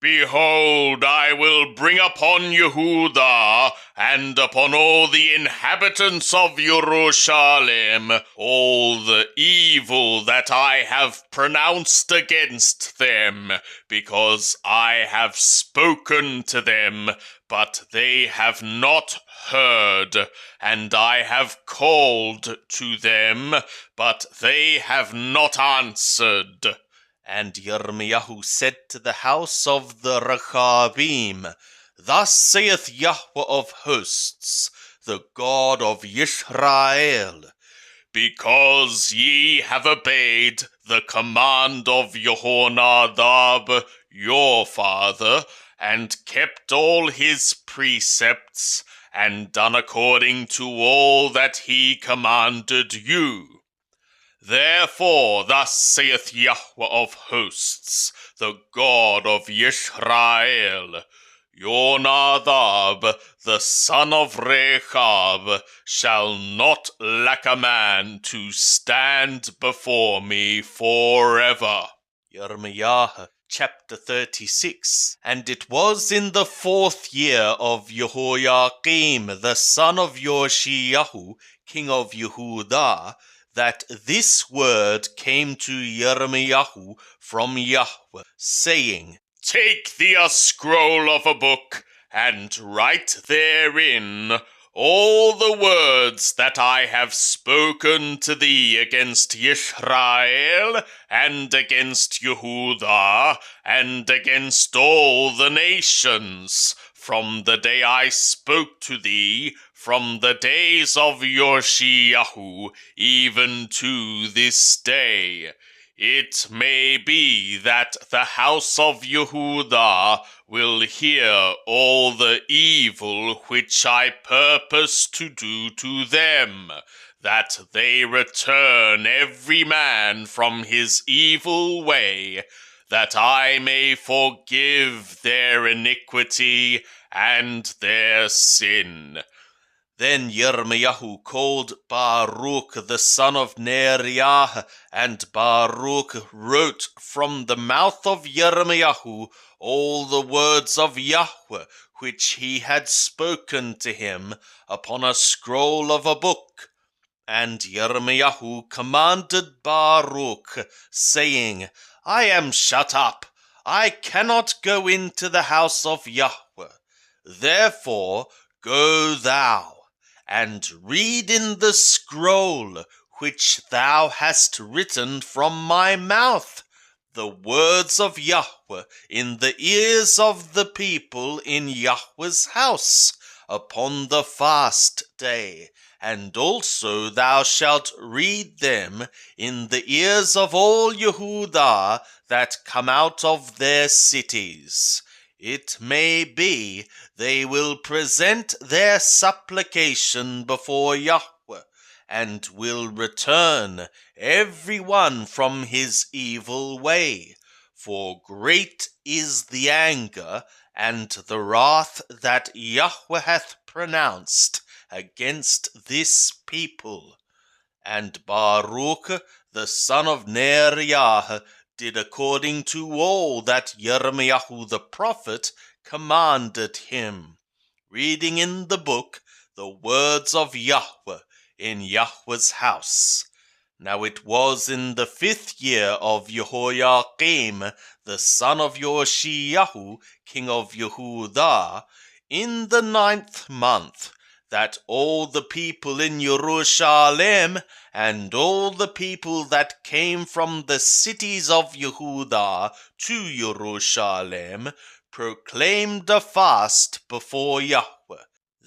Behold, I will bring upon Yehuda and upon all the inhabitants of Jerusalem all the evil that I have pronounced against them, because I have spoken to them, but they have not heard, and I have called to them, but they have not answered. And Yirmiyahu said to the house of the Rechabim, Thus saith Yahweh of hosts, the God of Yisrael, because ye have obeyed the command of Jehonadab your father, and kept all his precepts, and done according to all that he commanded you. Therefore thus saith Yahweh of hosts, the God of Yisrael, Jonadab, the son of Rechab, shall not lack a man to stand before me forever. Yirmiyah chapter 36. And it was in the 4th year of Jehoiakim, the son of Yoshiyahu, king of Yehudah, that this word came to Yirmiyahu from Yahweh, saying, Take thee a scroll of a book, and write therein all the words that I have spoken to thee against Yisrael, and against Yehudah, and against all the nations, from the day I spoke to thee, from the days of Yoshiyahu, even to this day. It may be that the house of Yehudah will hear all the evil which I purpose to do to them, that they return every man from his evil way, that I may forgive their iniquity and their sin. Then Yirmiyahu called Baruch the son of Neriah, and Baruch wrote from the mouth of Yirmiyahu all the words of Yahweh which he had spoken to him upon a scroll of a book. And Yirmiyahu commanded Baruch, saying, I am shut up, I cannot go into the house of Yahweh. Therefore go thou, and read in the scroll which thou hast written from my mouth the words of Yahweh in the ears of the people in Yahweh's house upon the fast day, and also thou shalt read them in the ears of all Yehudah that come out of their cities. It may be they will present their supplication before Yahweh, and will return every one from his evil way. For great is the anger and the wrath that Yahweh hath pronounced against this people. And Baruch the son of Neriah did according to all that Yirmiyahu the prophet commanded him, reading in the book the words of Yahweh in Yahweh's house. Now it was in the 5th year of Jehoiakim, the son of Yoshiyahu, king of Yehudah, in the 9th month, that all the people in Jerusalem and all the people that came from the cities of Yehudah to Jerusalem proclaimed a fast before Yahweh.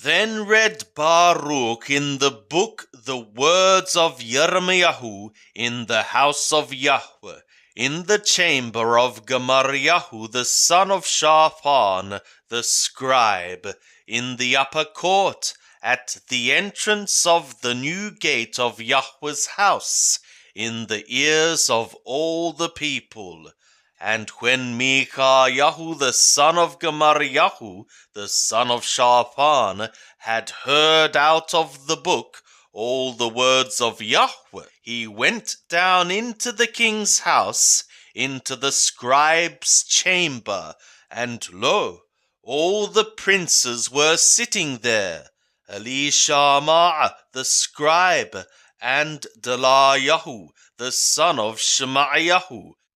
Then read Baruch in the book the words of Yirmiyahu in the house of Yahweh, in the chamber of Gemariyahu the son of Shaphan the scribe, in the upper court, at the entrance of the new gate of Yahweh's house, in the ears of all the people. And when Micaiah the son of Gemariyahu, the son of Shaphan, had heard out of the book all the words of Yahweh, he went down into the king's house into the scribe's chamber, and lo, all the princes were sitting there, Elishama the scribe, and Delayahu the son of Shemaiah,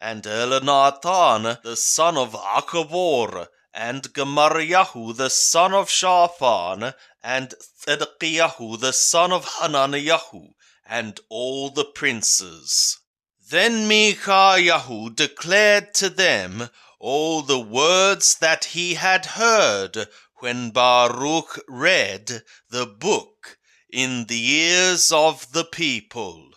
and Elnathan the son of Akabor, and Gemariahu the son of Shaphan, and Thedkiahu the son of Hananiahu, and all the princes. Then Micaiah declared to them all the words that he had heard when Baruch read the book in the ears of the people.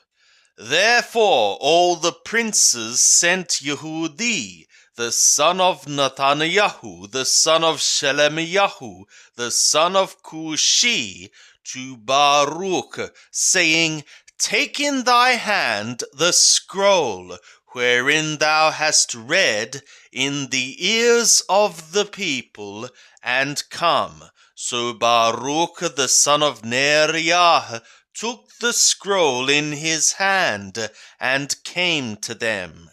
Therefore all the princes sent Yehudi, the son of Nathaniah, the son of Shelemiah, the son of Cushi, to Baruch, saying, Take in thy hand the scroll wherein thou hast read in the ears of the people, and come. So Baruch the son of Neriah took the scroll in his hand, and came to them.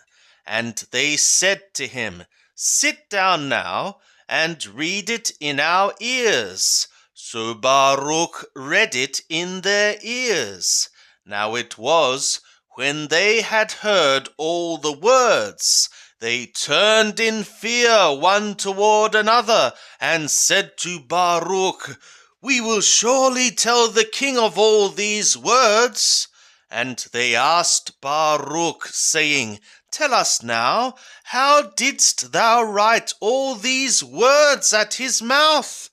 And they said to him, Sit down now, and read it in our ears. So Baruch read it in their ears. Now it was, when they had heard all the words, they turned in fear one toward another, and said to Baruch, We will surely tell the king of all these words. And they asked Baruch, saying, Tell us now, how didst thou write all these words at his mouth?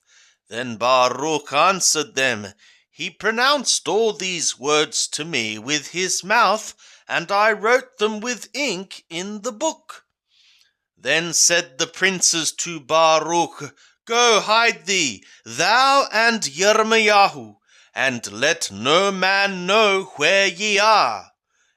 Then Baruch answered them, He pronounced all these words to me with his mouth, and I wrote them with ink in the book. Then said the princes to Baruch, Go hide thee, thou and Yirmiyahu, and let no man know where ye are.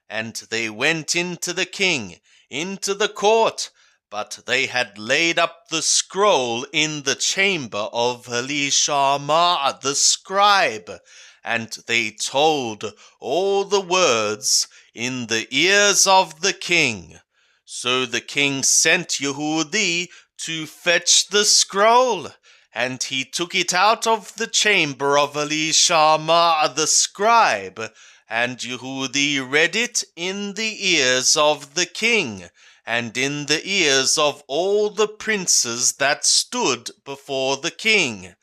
And they went into the king, into the court, but they had laid up the scroll in the chamber of Elishama the scribe, and they told all the words in the ears of the king. So the king sent Yehudi to fetch the scroll, and he took it out of the chamber of Elishama the scribe, and Yehudi read it in the ears of the king, and in the ears of all the princes that stood before the king.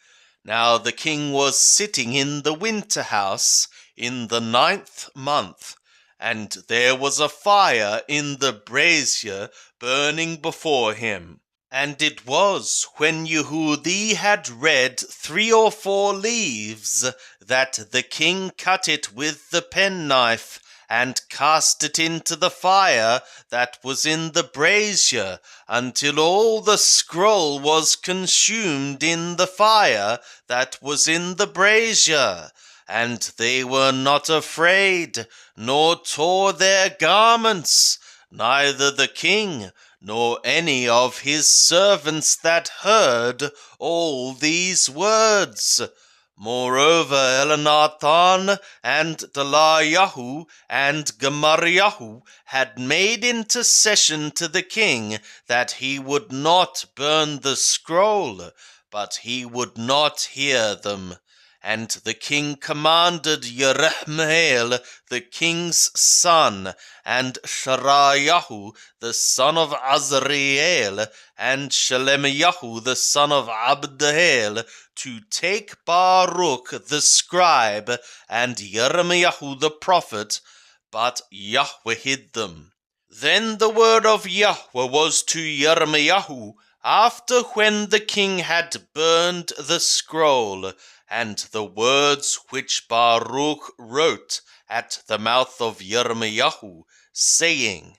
Now the king was sitting in the winter house in the 9th month, and there was a fire in the brazier burning before him. And it was when Yehudi had read 3 or 4 leaves that the king cut it with the penknife, and cast it into the fire that was in the brazier, until all the scroll was consumed in the fire that was in the brazier. And they were not afraid, nor tore their garments, neither the king, nor any of his servants that heard all these words. Moreover, Elnathan and Delayahu and Gemariahu had made intercession to the king that he would not burn the scroll, but he would not hear them. And the king commanded Yerahmeel, the king's son, and Sharayahu, the son of Azriel, and Shelemiyahu, the son of Abdeel, to take Baruch the scribe and Yirmiyahu the prophet, but Yahweh hid them. Then the word of Yahweh was to Yirmiyahu, after when the king had burned the scroll, and the words which Baruch wrote at the mouth of Yirmiyahu, saying,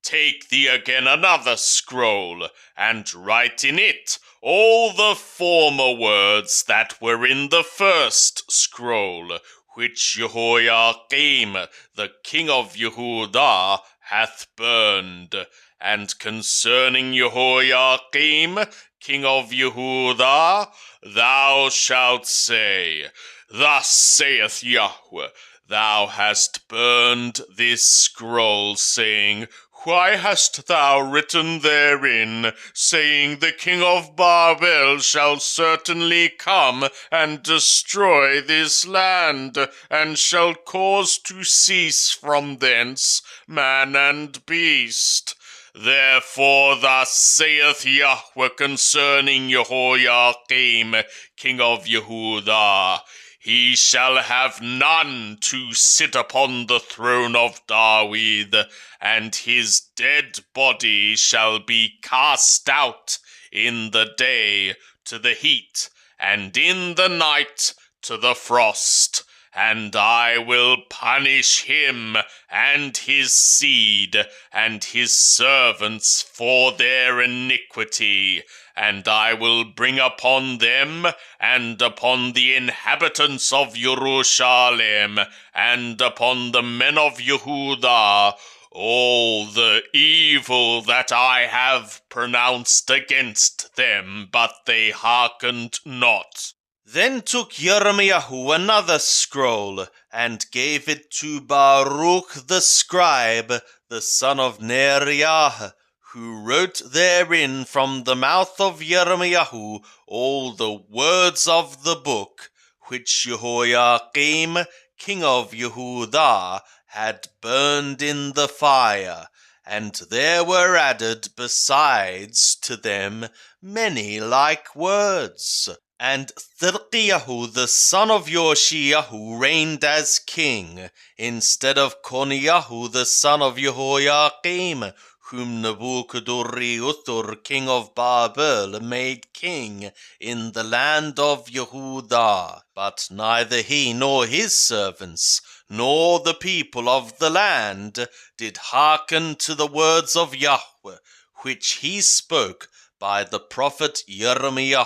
Take thee again another scroll, and write in it all the former words that were in the first scroll, which Jehoiakim, the king of Yehudah, hath burned. And concerning Jehoiakim, king of Yehudah, thou shalt say, Thus saith Yahweh, Thou hast burned this scroll, saying, Why hast thou written therein, saying, The king of Babel shall certainly come and destroy this land, and shall cause to cease from thence man and beast? Therefore thus saith Yahweh concerning Jehoiakim, king of Yehudah, he shall have none to sit upon the throne of David, and his dead body shall be cast out in the day to the heat, and in the night to the frost. And I will punish him and his seed and his servants for their iniquity, and I will bring upon them and upon the inhabitants of Jerusalem and upon the men of Yehudah all the evil that I have pronounced against them, but they hearkened not. Then took Jeremiah another scroll, and gave it to Baruch the scribe, the son of Neriah, who wrote therein from the mouth of Jeremiah all the words of the book, which Jehoiakim, king of Yehudah, had burned in the fire. And there were added besides to them many like words. And Thirkiyahu the son of Yoshiyahu reigned as king, instead of Koniyahu the son of Jehoiakim, whom Nebuchadnezzar king of Babel made king in the land of Yehudah. But neither he nor his servants, nor the people of the land, did hearken to the words of Yahweh, which he spoke by the prophet Jeremiah.